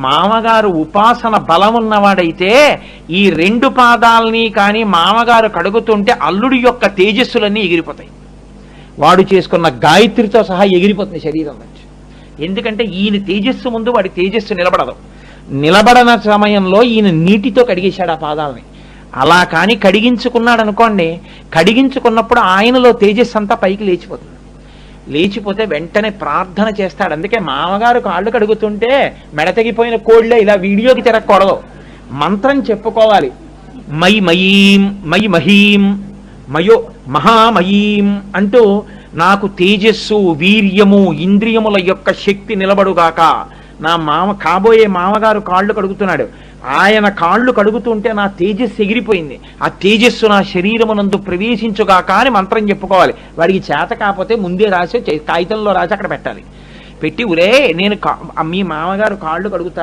మామగారు ఉపాసన బలం ఉన్నవాడైతే ఈ రెండు పాదాలని కానీ మామగారు కడుగుతుంటే అల్లుడి యొక్క తేజస్సులన్నీ ఎగిరిపోతాయి. వాడు చేసుకున్న గాయత్రితో సహా ఎగిరిపోతుంది శరీరం నుంచి. ఎందుకంటే ఈయన తేజస్సు ముందు వాడి తేజస్సు నిలబడదు. నిలబడన సమయంలో ఈయన నీటితో కడిగేశాడు ఆ పాదాలని. అలా కానీ కడిగించుకున్నాడు అనుకోండి, కడిగించుకున్నప్పుడు ఆయనలో తేజస్సు అంతా పైకి లేచిపోతుంది. లేచిపోతే వెంటనే ప్రార్థన చేస్తాడు. అందుకే మామగారు కాళ్ళు కడుగుతుంటే మెడతెగిపోయిన కోళ్ళే ఇలా వీడియోకి తిరగకూడదు, మంత్రం చెప్పుకోవాలి. మై మయీం మై మహీం మయో మహామయీం అంటూ నాకు తేజస్సు వీర్యము ఇంద్రియముల యొక్క శక్తి నిలబడుగాక. నా కాబోయే మామగారు కాళ్ళు కడుగుతున్నాడు, ఆయన కాళ్ళు కడుగుతుంటే నా తేజస్సు ఎగిరిపోయింది, ఆ తేజస్సు నా శరీరమునందు ప్రవేశించుగాక అని మంత్రం చెప్పుకోవాలి. వాడికి చేత కాకపోతే ముందే రాసి కాగితంలో రాసి అక్కడ పెట్టాలి. పెట్టి ఉరే నేను మీ మామగారు కాళ్ళు కడుగుతారు